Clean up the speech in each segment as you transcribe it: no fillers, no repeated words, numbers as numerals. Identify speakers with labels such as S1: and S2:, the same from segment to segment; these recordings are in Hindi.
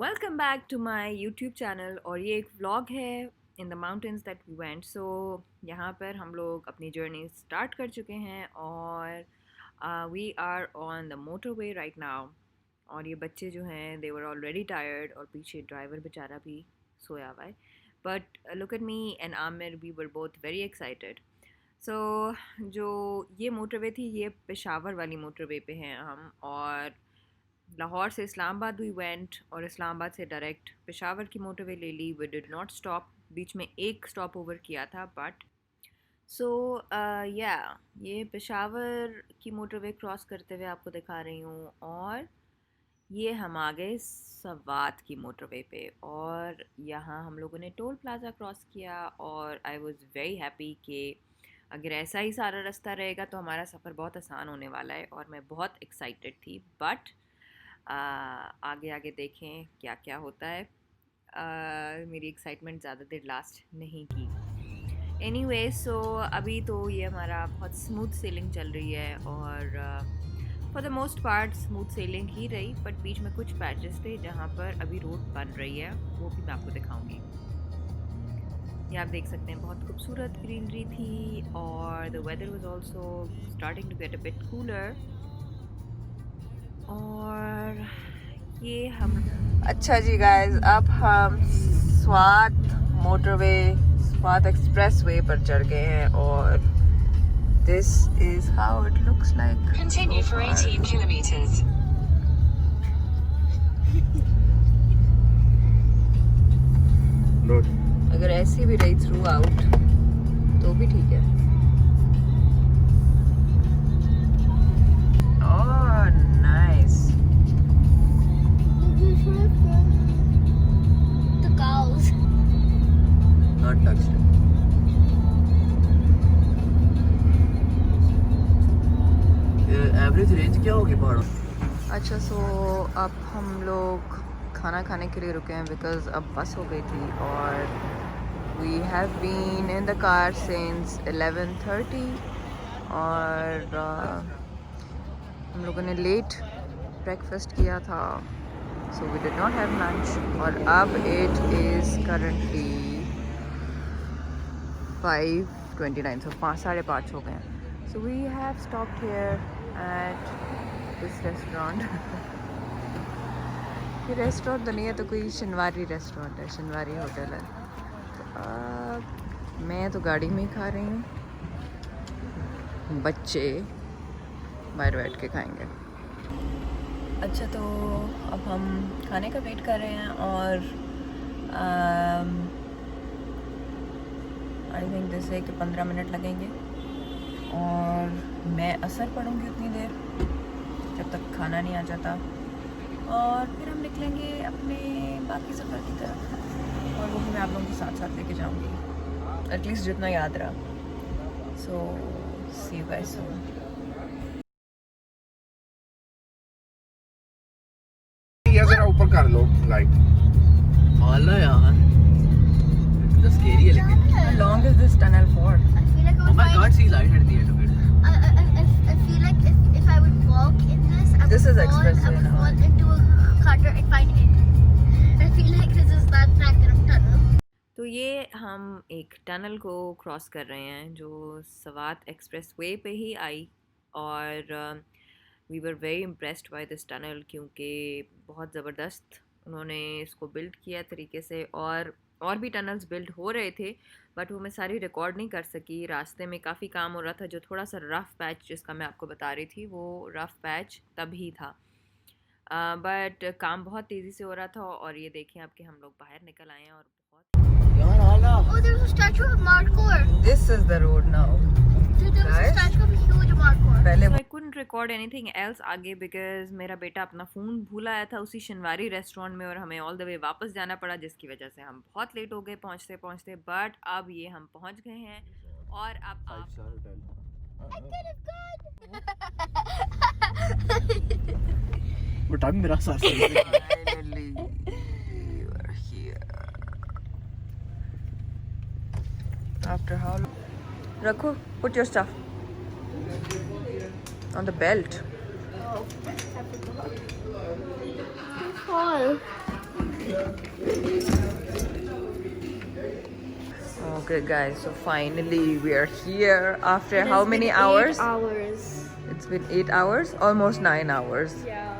S1: Welcome back to my YouTube channel. और ये एक व्लॉग है in the mountains that we went. So यहाँ पर हम लोग अपनी जर्नी स्टार्ट कर चुके हैं और we are on the motorway right now. और ये बच्चे जो हैं दे वर ऑलरेडी टायर्ड और पीछे ड्राइवर बेचारा भी सोया हुआ है। But look at me and Aamir, we were both very excited. So जो ये मोटरवे थी, ये पेशावर वाली मोटरवे पे हैं हम। और लाहौर से इस्लामाबाद वी वेंट और इस्लामाबाद से डायरेक्ट पेशावर की मोटरवे ले ली। वी डिड नॉट स्टॉप, बीच में एक स्टॉप ओवर किया था। बट सो या ये पेशावर की मोटरवे क्रॉस करते हुए आपको दिखा रही हूँ। और ये हम आ गए सवात की मोटरवे पे और यहाँ हम लोगों ने टोल प्लाज़ा क्रॉस किया। और आई वॉज़ वेरी हैप्पी कि अगर ऐसा ही सारा रास्ता रहेगा तो हमारा सफ़र बहुत आसान होने वाला है और मैं बहुत एक्साइटेड थी। बट आगे आगे देखें क्या क्या होता है। मेरी एक्साइटमेंट ज़्यादा देर लास्ट नहीं की। एनीवे सो अभी तो ये हमारा बहुत स्मूथ सेलिंग चल रही है और for the most part smooth sailing ही रही। बट बीच में कुछ पैचेस थे जहाँ पर अभी रोड बन रही है, वो भी मैं आपको दिखाऊंगी। ये आप देख सकते हैं बहुत खूबसूरत ग्रीनरी थी और the weather was also starting to get a bit cooler. और ये हम अच्छा जी गाइस, अब हम Swat motorway, Swat expressway पर चढ़ गए हैं और this is how it looks like.
S2: Continue for 18 kilometers.
S1: अगर ऐसी भी रही थ्रू आउट तो भी ठीक है।
S3: एवरेज रेंज क्या होगी पहाड़ों?
S1: अच्छा सो अब हम लोग खाना खाने के लिए रुके हैं बिकॉज अब बस हो गई थी। और we have been in the car since 11:30 और हम लोगों ने लेट ब्रेकफास्ट किया था, so we did not have lunch. और अब इट इज़ करंटली 5:29, सो 5:30 हो गए हैं। So we have stopped here at this restaurant. ये रेस्टोरेंट तो नहीं है, तो कोई शनवारी रेस्टोरेंट है, शनवारी होटल है। तो मैं तो गाड़ी में ही खा रही हूँ, बच्चे बाहर बैठ के खाएंगे। अच्छा तो अब हम खाने का वेट कर रहे हैं और आई थिंक जैसे कि 15 मिनट लगेंगे और मैं असर पढ़ूंगी उतनी देर जब तक खाना नहीं आ जाता। और फिर हम निकलेंगे अपने बाकी सफ़र की तरफ और वो भी मैं आप लोगों के साथ साथ लेके जाऊंगी, एटलीस्ट जितना याद रहा। सो सी यू गाइस सून।
S3: जरा ऊपर कर लो लाइट। आला यार, इतना स्केरी है लेकिन।
S1: How long is this tunnel for?
S3: Oh my God, see light at the end of it.
S4: I feel like if I would walk in this, I
S1: This
S4: would
S1: is expressway now.
S4: fall into a gutter and find it. I feel like this is that kind of tunnel.
S1: तो ये हम एक टनल को क्रॉस कर रहे हैं जो सवात एक्सप्रेस वे पे ही आई। और we were very impressed by this tunnel क्योंकि बहुत ज़बरदस्त उन्होंने इसको बिल्ड किया तरीके से। और भी टनल्स बिल्ड हो रहे थे बट वो मैं सारी रिकॉर्ड नहीं कर सकी, रास्ते में काफ़ी काम हो रहा था। जो थोड़ा सा रफ़ पैच जिसका मैं आपको बता रही थी, वो रफ़ पैच तभी था। बट काम बहुत तेज़ी से हो रहा था। और ये देखें आपके हम लोग बाहर निकल आए हैं और बहुत
S3: यार आला।
S4: Oh, there's a statue of Markor.
S1: This is the road now.
S4: Dude, there was a statue of a huge Markor.
S1: पहले I couldn't record anything else आगे बिकॉज मेरा बेटा अपना फ़ोन भूल आया था उसी शनवारी रेस्टोरेंट में और हमें ऑल द वे वापस जाना पड़ा, जिसकी वजह से हम बहुत लेट हो गए पहुंचते पहुंचते। बट अब ये हम पहुंच गए हैं और अब आप
S4: I could have gone.
S3: But अब मेरा साथ
S1: finally you are here after how long? रखो, put your stuff on the belt.
S4: Oh, I forgot. Fall.
S1: Okay, guys. So finally, we are here after how many hours?
S4: 8 hours.
S1: It's been 8 hours, almost 9 hours.
S4: Yeah.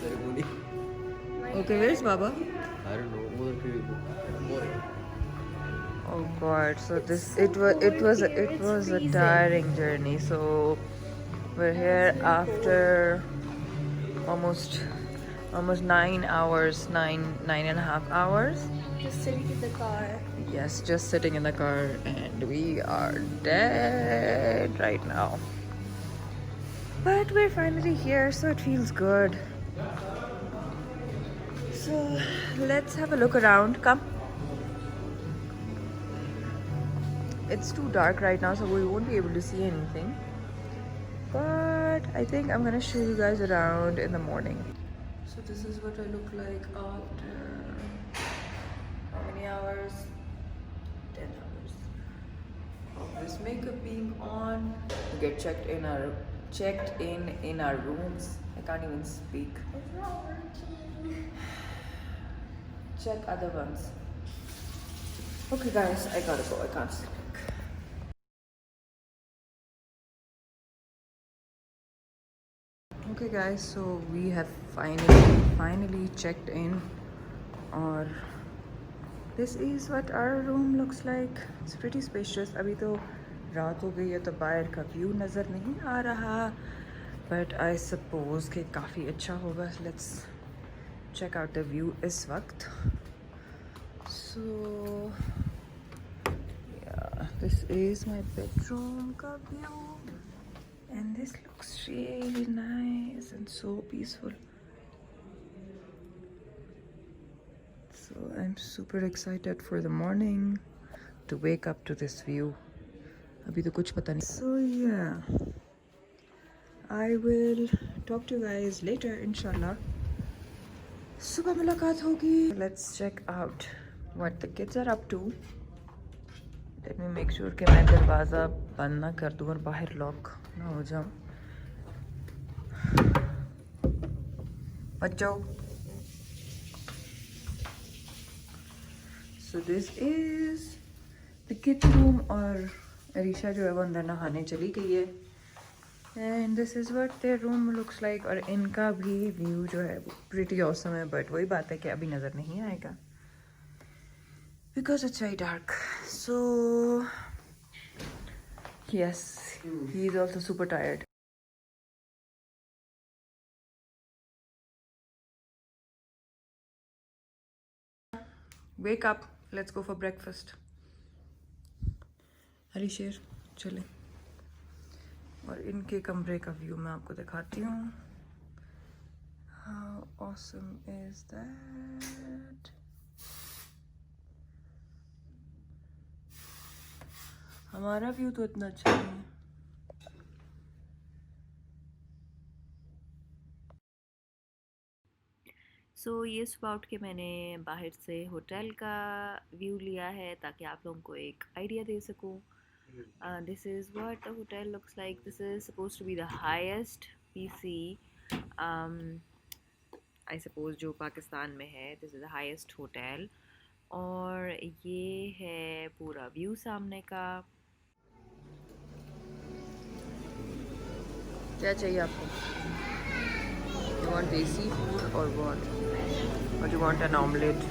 S3: ceremony.
S1: Okay, where's Baba?
S3: I don't know.
S1: Oh God! So it was a tiring journey. So we're here after almost 9 hours, nine and a half hours.
S4: Just sitting in the car.
S1: Yes, just sitting in the car, and we are dead right now. But we're finally here, so it feels good. So let's have a look around. Come. It's too dark right now, so we won't be able to see anything. But I think I'm gonna show you guys around in the morning. So this is what I look like after how many hours? 10 hours of this makeup being on. We get checked in our rooms. I can't even speak.
S4: It's not working.
S1: Check other ones. Okay guys, I gotta go. I can't speak. Okay guys, so we have finally checked in, or this is what our room looks like. It's pretty spacious. अभी तो रात हो गई है तो बाहर का व्यू नज़र नहीं आ रहा, but I suppose कि काफ़ी अच्छा होगा. Let's check out the view इस वक्त. So yeah, this is my bedroom का view. And this looks really nice and so peaceful. So I'm super excited for the morning to wake up to this view. अभी तो कुछ पता नहीं. So yeah, I will talk to you guys later, inshallah. सुबह मुलाकात होगी. Let's check out what the kids are up to. Let me make sure कि मैं दरवाज़ा बंद ना कर दूँ और बाहर लॉक ना हो जाऊँ. बच्चों, so this is the kids room और अरीशा जो है वो अंदर नहाने चली गई है. And this is what their room looks like. और इनका भी व्यू जो है वो pretty awesome है, but वही बात है कि अभी नज़र नहीं आएगा because it's very dark. So yes, he is also super tired. Wake up, let's go for breakfast. हरी शेर चले. और इनके कमरे का व्यू मैं आपको दिखाती हूँ. How awesome is that? हमारा व्यू तो इतना अच्छा नहीं है. सो ये सुबह उठ के मैंने बाहर से होटल का व्यू लिया है ताकि आप लोगों को एक आइडिया दे सकूं. This is what the hotel looks like. This is suppose to be the highest PC I suppose जो पाकिस्तान में है. This is the highest hotel. और ये है पूरा व्यू सामने का. क्या चाहिए आपको? You want desi food or what? Or you want an omelette?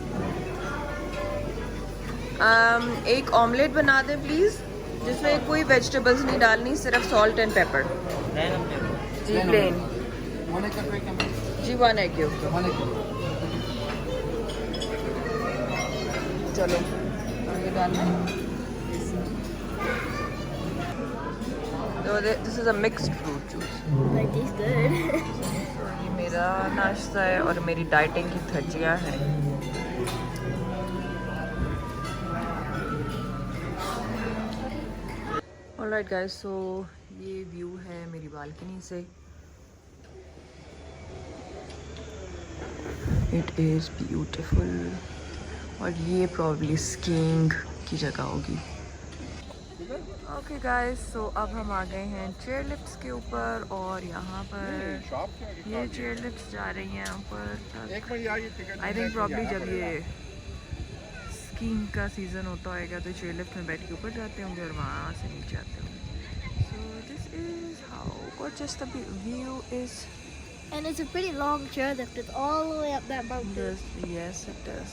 S1: एक ऑमलेट बना दें प्लीज़, जिसमें कोई वेजिटेबल्स नहीं डालनी, सिर्फ सॉल्ट एंड पेपर. जी प्लेन. जी 1 egg yolk. चलो ये डालना है. So this is a mixed fruit juice.
S4: That tastes good.
S1: ये मेरा नाश्ता है और मेरी डाइटिंग की धज्जियाँ हैं. Alright guys, so ये व्यू है मेरी बालकनी से. It is beautiful. और ये probably skiing की जगह होगी. ओके गाइस, सो अब हम आ गए हैं चेयर लिफ्ट्स के ऊपर और यहाँ पर ये चेयर लिफ्ट्स जा रही हैं ऊपर तक। आई थिंक प्रॉब्ली जब ये स्कीइंग का सीज़न होता होगा तो चेयर लिफ्ट में बैठ के ऊपर जाते होंगे और वहाँ से नीचे आते होंगे। So this is how gorgeous the view is.
S4: And it's a pretty long chairlift. It's all the way up that mountain.
S1: Yes, it does.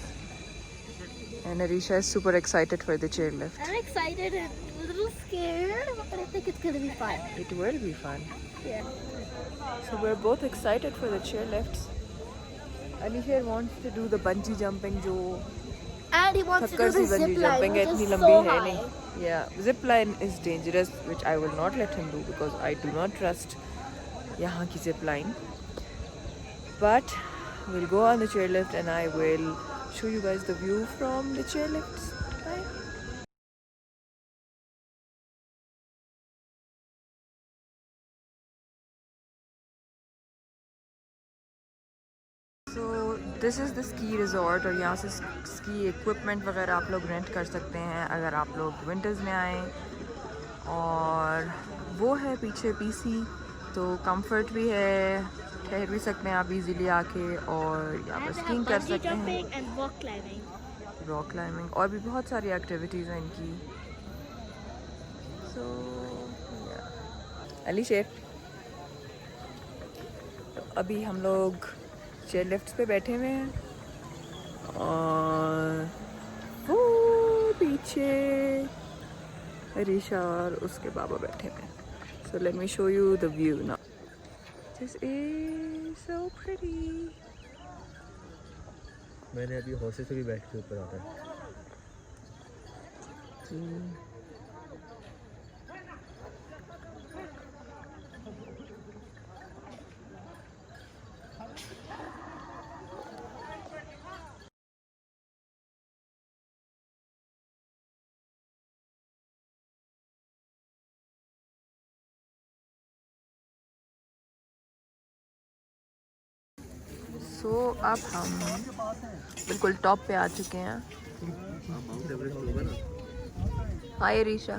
S1: And Arisha is super excited for the chairlift.
S4: I'm excited and a little scared, but I think it's gonna be fun.
S1: It will be fun.
S4: Yeah.
S1: So we're both excited for the chairlifts. Alisha wants to do the bungee jumping, जो
S4: And he wants to do
S1: थक्कर सी
S4: the zip
S1: bungee
S4: line,
S1: jumping है,
S4: which
S1: इतनी
S4: is
S1: लंबी
S4: so
S1: है
S4: high.
S1: नहीं. Yeah, zip line is dangerous, which I will not let him do because I do not trust यहाँ की zip line. But we'll go on the chairlift and I will show you guys the view from the chairlifts. Bye. So this is the ski resort और यहाँ से ski equipment वगैरह आप लोग रेंट कर सकते हैं अगर आप लोग विंटर्स में आएँ। और वो है पीछे पीसी, तो कंफर्ट भी है, ठहर भी सकते हैं आप इजीली आके और यहाँ पर स्कीइंग कर सकते हैं,
S4: and rock climbing.
S1: Rock climbing और भी बहुत सारी एक्टिविटीज़ हैं इनकी। सो अली शेर, तो अभी हम लोग चेयर लिफ्ट पे बैठे हुए हैं और वो पीछे अरीशा और उसके बाबा बैठे हुए हैं। So let me show you the view now. This is so pretty.
S3: मैंने अभी हौसे से भी बैठ के ऊपर आता है।
S1: सो अब हम बिल्कुल टॉप पे आ चुके हैं। हाय रीशा।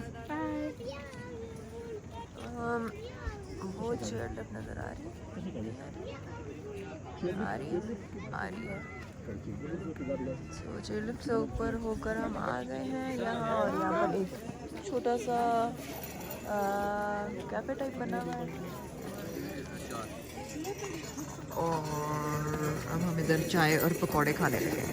S1: वो चेयर लिफ्ट नज़र आ रही है। सो चेयर लिफ्ट से ऊपर होकर हम आ गए हैं यहाँ और यहाँ पर एक छोटा सा कैफे टाइप बना हुआ है और अब हम इधर चाय और पकौड़े खाने लगे।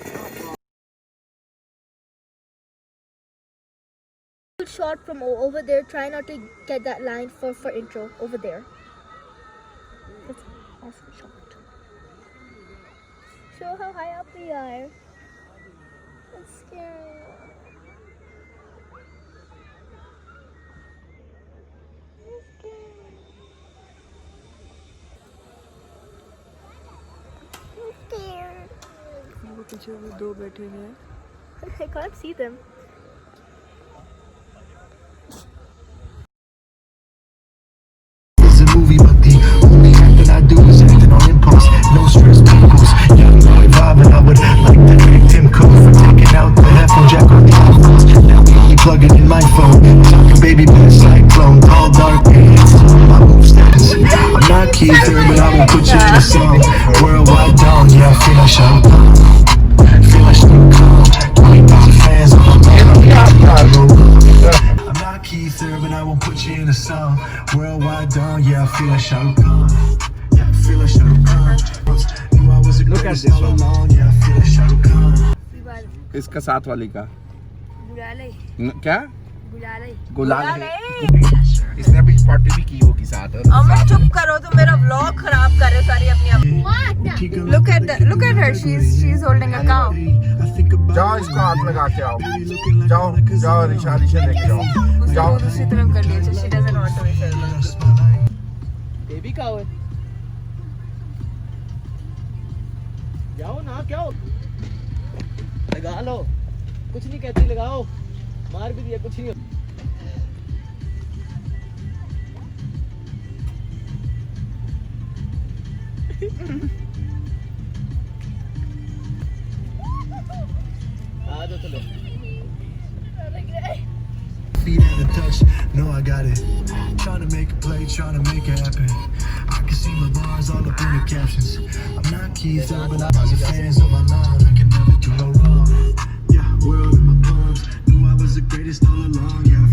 S4: Shot from over there. Try not to get that line for intro over there. That's awesome shot. Show how high up we are. That's scary. That's scary. I'm scared.
S1: वो पीछे वो दो बैठे हुए हैं।
S4: I can't see them.
S5: Movie, but the only acting I do is acting on impulse. No stress, pimples. Young boy vibing, I would like to thank Tim Cook for taking out the head from Jack on the calls. Now we only plugging in my phone, talking baby best cyclone, all dark hands. My move status. I'm not Keith, but I will put you in a song. Worldwide dawn, yeah, I feel like Sean Paul. Feel like Snoop Dogg. 20,000 fans on my I'm not Keith, but I won't put you in a song. Worldwide dawn, yeah, I feel like Shah Rukh Khan. Yeah, I feel like Shah Rukh Khan. Knew I was the greatest all along, yeah, I feel like Shah Rukh Khan.
S3: इसका साथ वाली का
S4: Gulale.
S3: क्या
S4: Gulale.
S3: गुलाल है। इसने अभी पार्टी भी की होगी साथ।
S1: अमर चुप करो, तुम मेरा व्लॉग खराब कर रहे हो सारी अपनी।
S4: What?
S1: Look at her, she's holding a cow.
S3: जाओ इसको हाथ लगा के आओ। जाओ जाओ रिशा लेके जाओ।
S1: उसने वो दूसरी तरफ कर लिया, she doesn't want to be filmed.
S3: Baby का है। जाओ ना, क्या हो? लगा लो, कुछ नहीं कहती, लगाओ, मार भी दिया, कुछ नहीं। आ जाओ चलो।
S5: Feet out of touch. know I got it. Trying to make a play, trying to make it happen. I can see my bars all up in the captions. I'm not Keith, but I was a fans of my line. I can never do no wrong. Yeah, world in my palms. Knew I was the greatest all along. Yeah.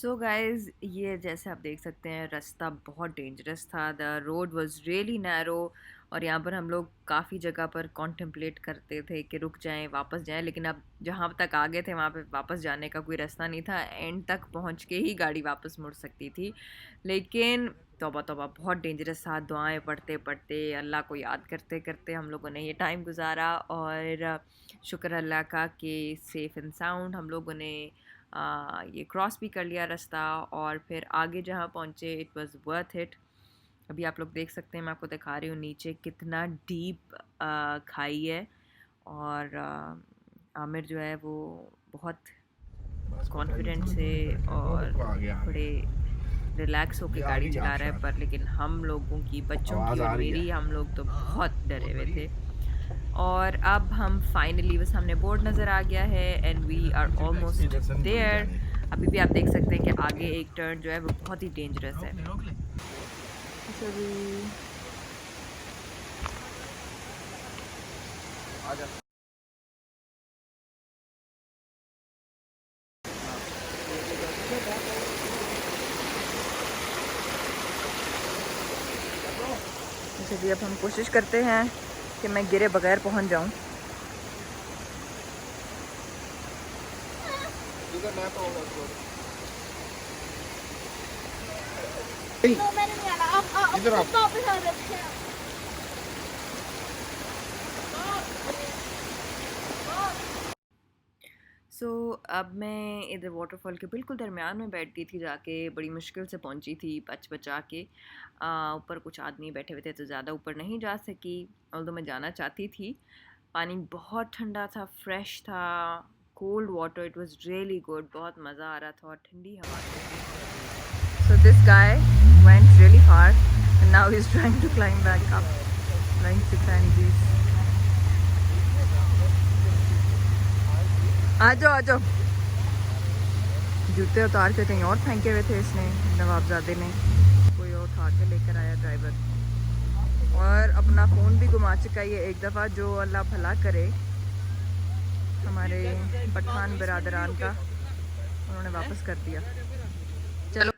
S1: So guys, ये जैसे आप देख सकते हैं रास्ता बहुत डेंजरस था. The road was really narrow और यहाँ पर हम लोग काफ़ी जगह पर कॉन्टेम्पलेट करते थे कि रुक जाएं, वापस जाएं, लेकिन अब जहाँ तक आ गए थे वहाँ पे वापस जाने का कोई रास्ता नहीं था. एंड तक पहुँच के ही गाड़ी वापस मुड़ सकती थी. लेकिन तौबा तौबा बहुत डेंजरस था. दुआएं पढ़ते पढ़ते, अल्लाह को याद करते करते हम लोगों ने ये टाइम गुजारा. और शुक्र अल्लाह का कि सेफ़ एंड साउंड हम लोगों ने ये क्रॉस भी कर लिया रास्ता. और फिर आगे जहाँ पहुँचे इट वाज वर्थ इट. अभी आप लोग देख सकते हैं, मैं आपको दिखा रही हूँ नीचे कितना डीप खाई है. और आमिर जो है वो बहुत कॉन्फिडेंट से और बड़े रिलैक्स होकर गाड़ी चला रहा है. पर लेकिन हम लोगों की, बच्चों की और मेरी, हम लोग तो बहुत डरे हुए थे. और अब हम फाइनली, बस हमने बोर्ड नज़र आ गया है and we are almost there. अभी भी आप देख सकते हैं कि आगे एक टर्न जो है वो बहुत ही डेंजरस है. चलिए अब हम कोशिश करते हैं कि मैं गिरे बगैर पहुंच जाऊं.
S4: No, मैंने नहीं आना. आप वापस आ सकते हैं.
S1: सो अब मैं इधर वाटरफॉल के बिल्कुल दरमियान में बैठ गई थी जाके. बड़ी मुश्किल से पहुंची थी बच बचा के. ऊपर कुछ आदमी बैठे हुए थे तो ज़्यादा ऊपर नहीं जा सकी, ऑल्दो मैं जाना चाहती थी. पानी बहुत ठंडा था, फ्रेश था, cold water. It was really good. बहुत मज़ा आ रहा था और ठंडी हवा थी. So this guy went really far and now he is trying to climb back up. Trying to climb this. आ जाओ. जूते उतार के कहीं और फेंके हुए थे इसने, नवाबजादे ने. कोई और उठा के लेकर आया ड्राइवर. और अपना फ़ोन भी घुमा चुका है एक दफ़ा. जो अल्लाह भला करे हमारे पठान बिरादरान का, उन्होंने वापस कर दिया. चलो.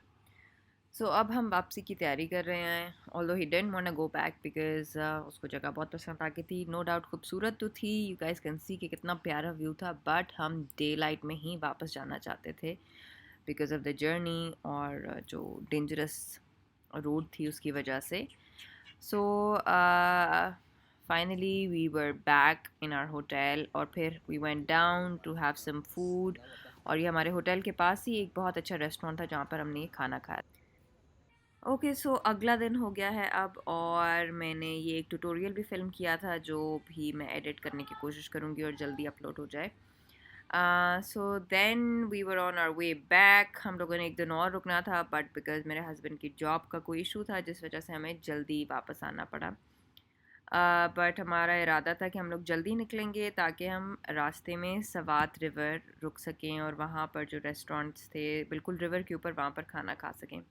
S1: सो अब हम वापसी की तैयारी कर रहे हैं. Although he didn't want to go back because उसको जगह बहुत पसंद आ गई थी. नो डाउट खूबसूरत तो थी. यू गाइस कैन सी कि कितना प्यारा व्यू था. बट हम डे लाइट में ही वापस जाना चाहते थे बिकॉज ऑफ द जर्नी और जो डेंजरस रोड थी उसकी वजह से. So finally we were back in our hotel और फिर we went down to have some food. और ये हमारे होटल के पास ही एक बहुत अच्छा रेस्टोरेंट था जहाँ पर हमने ये खाना खाया. ओके, सो अगला दिन हो गया है अब और मैंने ये एक ट्यूटोरियल भी फिल्म किया था जो भी मैं एडिट करने की कोशिश करूँगी और जल्दी अपलोड हो जाए. So then we were on our way back. हम लोगों ने एक दिन और रुकना था बट बिकॉज मेरे हस्बैंड की जॉब का कोई इशू था जिस वजह से हमें जल्दी वापस आना पड़ा. बट हमारा इरादा था कि हम लोग जल्दी निकलेंगे ताकि हम रास्ते में सवात रिवर रुक सकें और वहाँ पर जो रेस्टोरेंट्स थे बिल्कुल रिवर के ऊपर, वहाँ पर खाना खा सकें.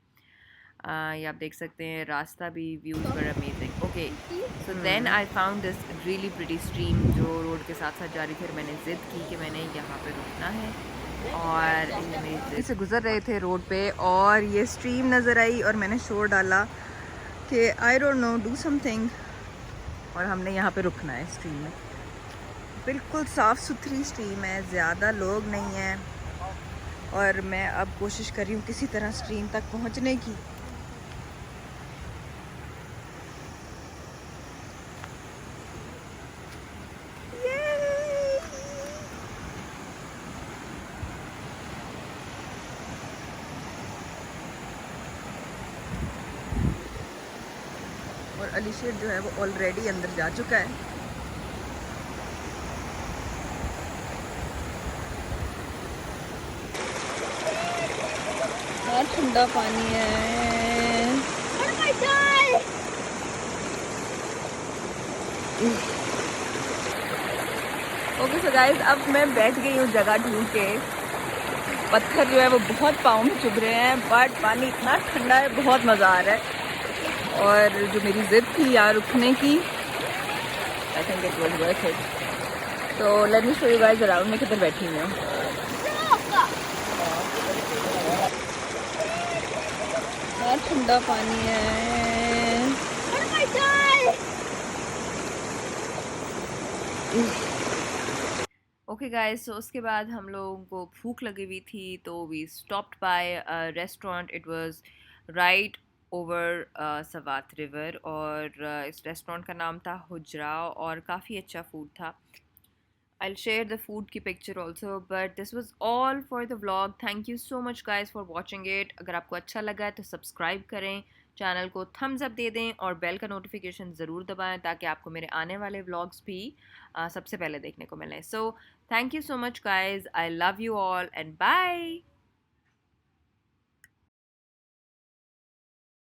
S1: ये आप देख सकते हैं रास्ता भी, views were amazing. Okay, so then I found this really pretty stream जो रोड के साथ साथ जा रही थी. फिर मैंने ज़िद की कि मैंने यहाँ पे रुकना है और इसे गुज़र रहे थे रोड पे और ये स्ट्रीम नज़र आई और मैंने शोर डाला कि I don't know, do something. और हमने यहाँ पे रुकना है स्ट्रीम में. बिल्कुल साफ़ सुथरी स्ट्रीम है, ज़्यादा लोग नहीं हैं. और मैं अब कोशिश कर रही हूँ किसी तरह स्ट्रीम तक पहुँचने की. और अलीशेर जो है वो ऑलरेडी अंदर जा चुका है. बहुत ठंडा पानी है. ओके सो गाइस, अब मैं बैठ गई हूँ जगह ढूंढ के पत्थर जो है वो बहुत पाँव में चुभ रहे हैं, बट पानी इतना ठंडा है, बहुत मज़ा आ रहा है। और जो मेरी ज़िद थी यहाँ रुकने की, I think it was worth it. तो let me show you guys around, मैं किधर बैठी हुई हूँ। बहुत ठंडा पानी है। ओके गाइस, सो उसके बाद हम लोगों को भूख लगी हुई थी, तो we stopped by restaurant. It was right over Swat river, और इस रेस्टोरेंट का नाम था हुजरा, और काफ़ी अच्छा फूड था। I'll share the food की picture also, but this was all for the vlog. Thank you so much guys for watching it. अगर आपको अच्छा लगा है तो सब्सक्राइब करें, चैनल को थम्स अप दे दें और बेल का नोटिफिकेशन ज़रूर दबाएं ताकि आपको मेरे आने वाले व्लॉग्स भी सबसे पहले देखने को मिलें। So thank you so much guys. I love you all and bye.